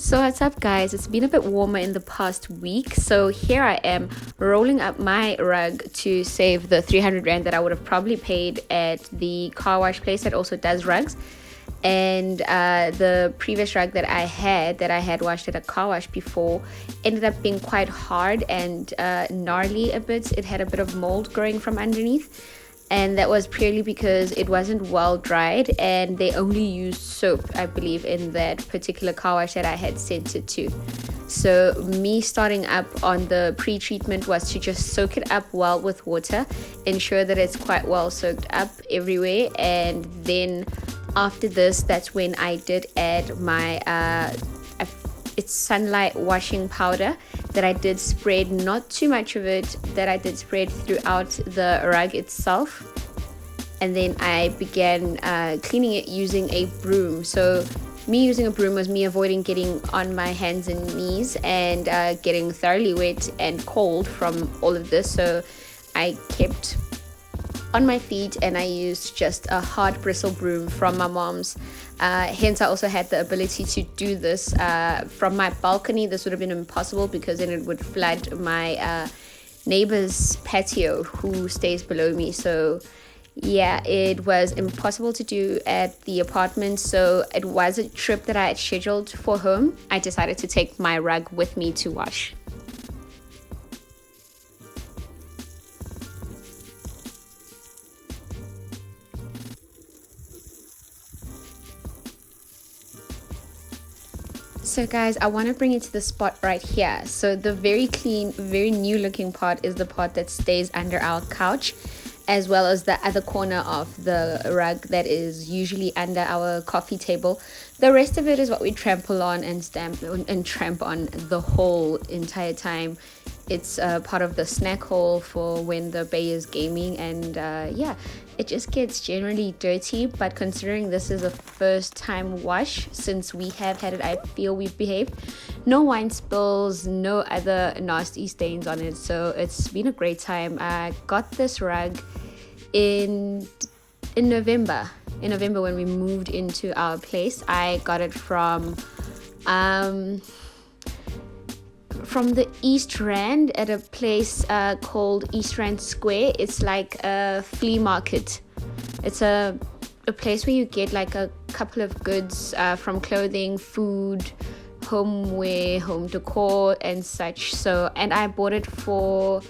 So what's up guys, it's been a bit warmer in the past week, so here I am rolling up my rug to save the 300 rand that I would have probably paid at the car wash place that also does rugs. And the previous rug that I had washed at a car wash before ended up being quite hard and gnarly a bit. It had a bit of mold growing from underneath, and that was purely because it wasn't well dried and they only used soap, I believe, in that particular car wash that I had sent it to. So me starting up on the pre-treatment was to just soak it up well with water, ensure that it's quite well soaked up everywhere, and then after this, that's when I did add my it's sunlight washing powder that I did spread, not too much of it, that I did spread throughout the rug itself. And then I began cleaning it using a broom. So me using a broom was me avoiding getting on my hands and knees and getting thoroughly wet and cold from all of this. So I kept on my feet and I used just a hard bristle broom from my mom's. Hence I also had the ability to do this from my balcony. This would have been impossible because then it would flood my neighbor's patio who stays below me. So yeah, it was impossible to do at the apartment. So it was a trip that I had scheduled for home. I decided to take my rug with me to wash. So guys, I want to bring it to the spot right here. So the very clean, very new looking part is the part that stays under our couch, as well as the other corner of the rug that is usually under our coffee table. The rest of it is what we trample on and stamp and tramp on the whole entire time. It's part of the snack hole for when the bay is gaming, and yeah, it just gets generally dirty. But considering this is a first time wash since we have had it, I feel we've behaved. No wine spills, no other nasty stains on it, so it's been a great time. I got this rug in November when we moved into our place. I got it from the East Rand at a place called East Rand Square. It's like a flea market. It's a place where you get like a couple of goods from clothing, food, homeware, home decor and such. So, and I bought it for,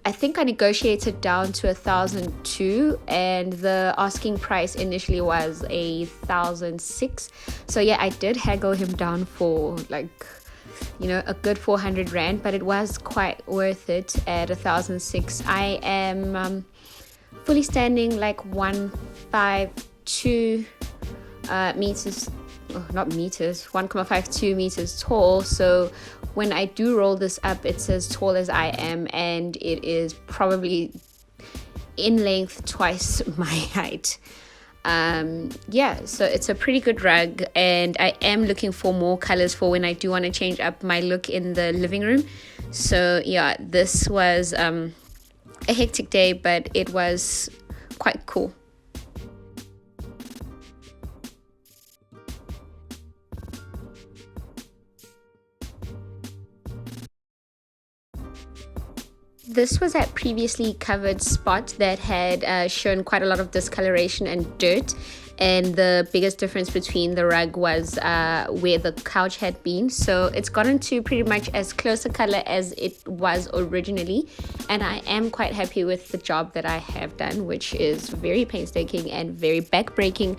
I think I negotiated down to 1,002, and the asking price initially was 1,006. So yeah, I did haggle him down for like, you know, a good 400 rand, but it was quite worth it at 1,006. I am fully standing like 152 meters, oh, not meters, 1.52 meters tall. So when I do roll this up, it's as tall as I am, and it is probably in length twice my height. Yeah, so it's a pretty good rug, and I am looking for more colors for when I do want to change up my look in the living room. So yeah, this was a hectic day, but it was quite cool. This was that previously covered spot that had shown quite a lot of discoloration and dirt, and the biggest difference between the rug was where the couch had been. So it's gotten to pretty much as close a color as it was originally, and I am quite happy with the job that I have done, which is very painstaking and very back-breaking,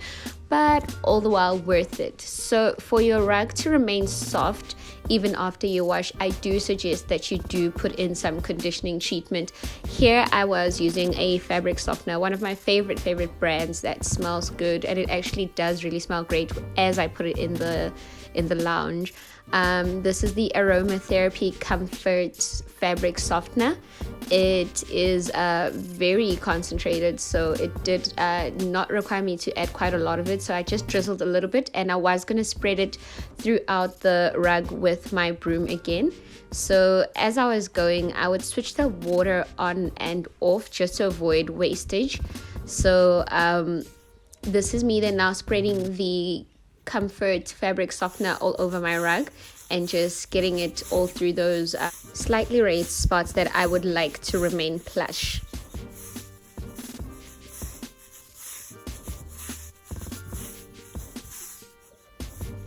but all the while worth it. So for your rug to remain soft even after you wash, I do suggest that you do put in some conditioning treatment. Here I was using a fabric softener, one of my favorite brands that smells good, and it actually does really smell great as I put it in the lounge. This is the Aromatherapy Comfort fabric softener. It is very concentrated, so it did not require me to add quite a lot of it. So I just drizzled a little bit, and I was going to spread it throughout the rug with my broom again. So as I was going, I would switch the water on and off just to avoid wastage. So this is me then now spreading the Comfort fabric softener all over my rug, and just getting it all through those slightly raised spots that I would like to remain plush.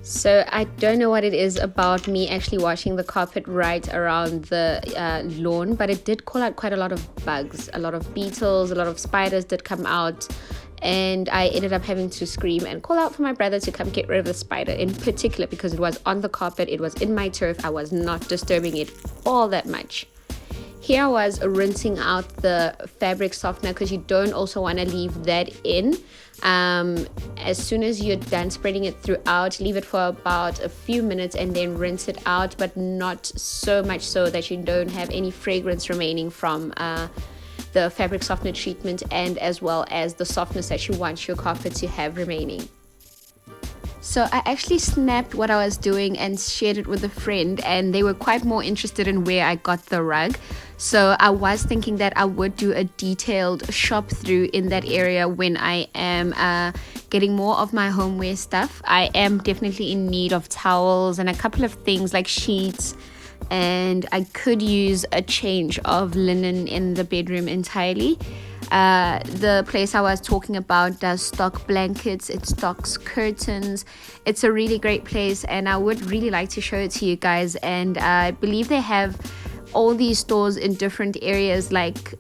So I don't know what it is about me actually washing the carpet right around the lawn, but it did call out quite a lot of bugs, a lot of beetles, a lot of spiders did come out, and I ended up having to scream and call out for my brother to come get rid of the spider in particular, because it was on the carpet, it was in my turf, I was not disturbing it all that much. Here I was rinsing out the fabric softener, because you don't also want to leave that in. As soon as you're done spreading it throughout, leave it for about a few minutes and then rinse it out, but not so much so that you don't have any fragrance remaining from the fabric softener treatment, and as well as the softness that you want your carpet to have remaining. So I actually snapped what I was doing and shared it with a friend, and they were quite more interested in where I got the rug. So I was thinking that I would do a detailed shop through in that area when I am getting more of my homeware stuff. I am definitely in need of towels and a couple of things like sheets, and I could use a change of linen in the bedroom entirely. The place I was talking about does stock blankets, it stocks curtains. It's a really great place, and I would really like to show it to you guys. And I believe they have all these stores in different areas, like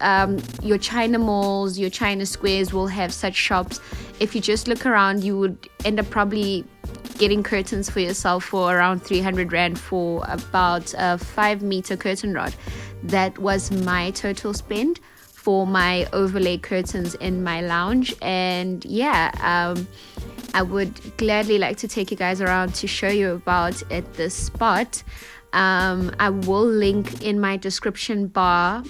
your China malls, your China squares will have such shops. If you just look around, you would end up probably getting curtains for yourself for around 300 Rand for about a 5-meter curtain rod. That was my total spend for my overlay curtains in my lounge. And yeah, I would gladly like to take you guys around to show you about at this spot. I will link in my description bar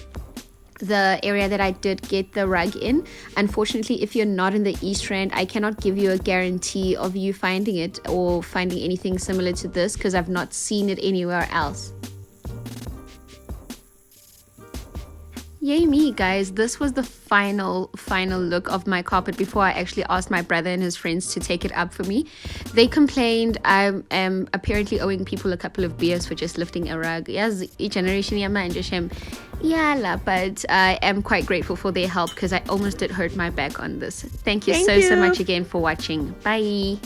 the area that I did get the rug in. Unfortunately, if you're not in the East Rand, I cannot give you a guarantee of you finding it or finding anything similar to this, because I've not seen it anywhere else. Yay me, guys. This was the final look of my carpet before I actually asked my brother and his friends to take it up for me. They complained I am apparently owing people a couple of beers for just lifting a rug. Yes, each generation yala, but I am quite grateful for their help, because I almost did hurt my back on this. Thank you so much again for watching. Bye.